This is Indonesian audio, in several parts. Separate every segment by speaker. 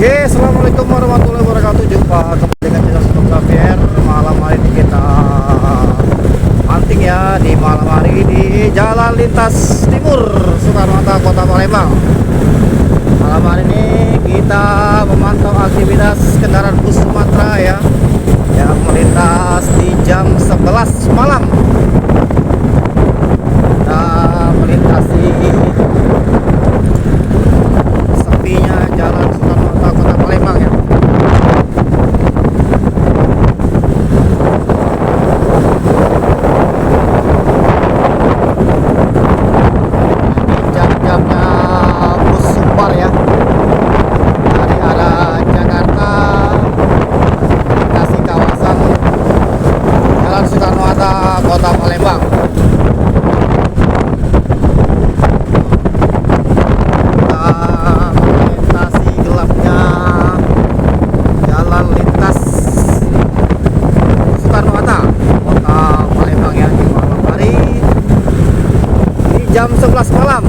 Speaker 1: Oke, assalamualaikum warahmatullahi wabarakatuh. Jumpa kembali dengan channel Fotografer. Malam hari ini kita hunting ya, di malam hari di Jalan Lintas Timur Soekarno-Hatta, Kota Palembang. Malam hari ini kita memantau aktivitas kendaraan bus Sumatera ya, yang melintas di jam 11 malam. Kita melintasi sepinya Jalan Soekarno-Hatta, Kota Palembang ya. Ini jam-jamnya bus Sumpar ya, dari arah Jakarta melintasi kawasan Jalan Soekarno-Hatta, Kota Palembang. Jam 11 malam.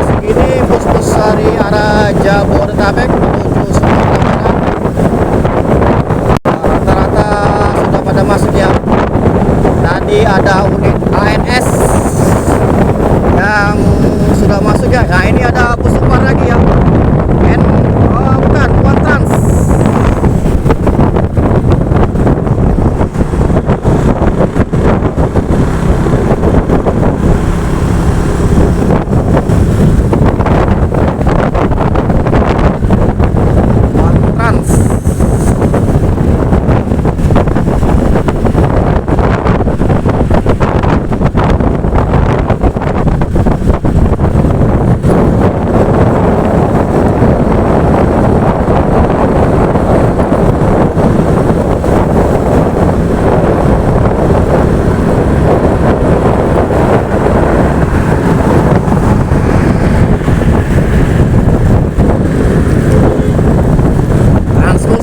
Speaker 1: Segini bus-bus dari arah Jabodetabek menuju Sumatera masuk ya. Tadi ada unit ANS yang sudah masuk ya. Nah ini ada bus Sumpar lagi ya. Bukan Trans.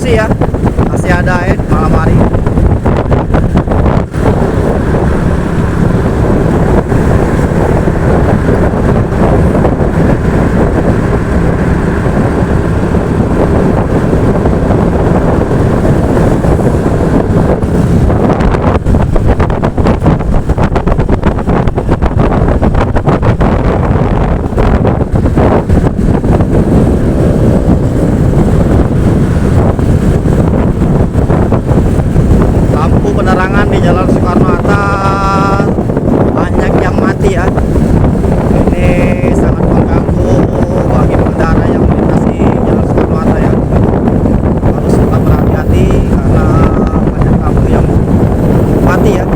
Speaker 1: Ya, masih ada ya malam hari. Penerangan di Jalan Soekarno-Hatta banyak yang mati ya. Ini sangat mengganggu bagi pengendara yang melintasi Jalan Soekarno-Hatta ya. Harus tetap berhati-hati karena banyak lampu yang mati ya.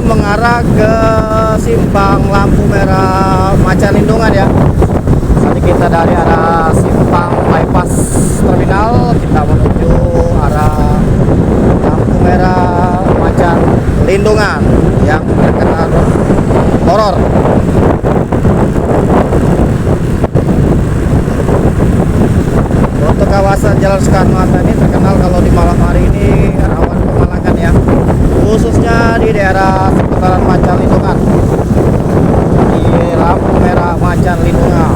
Speaker 1: Mengarah ke simpang lampu merah Macan Lindungan ya. Tadi kita dari arah simpang bypass terkenal, kita menuju arah lampu merah Macan Lindungan yang terkenal horor. Untuk kawasan Jalan Soekarno-Hatta ini terkenal kalau di malam hari ini rawan pemalangan ya, khususnya di daerah seputaran Macan Lindungan, di lampu merah Macan Lindungan.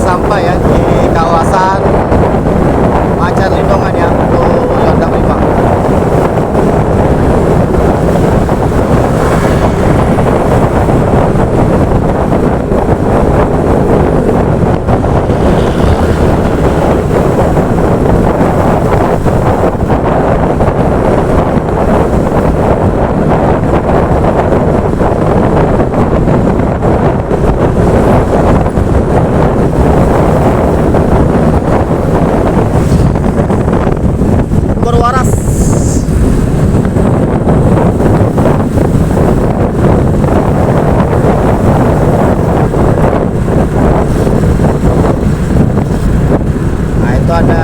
Speaker 1: Sampai ya di kawasan Macan Lindungan ya, untuk Yondang 5. Berwaras. Nah itu ada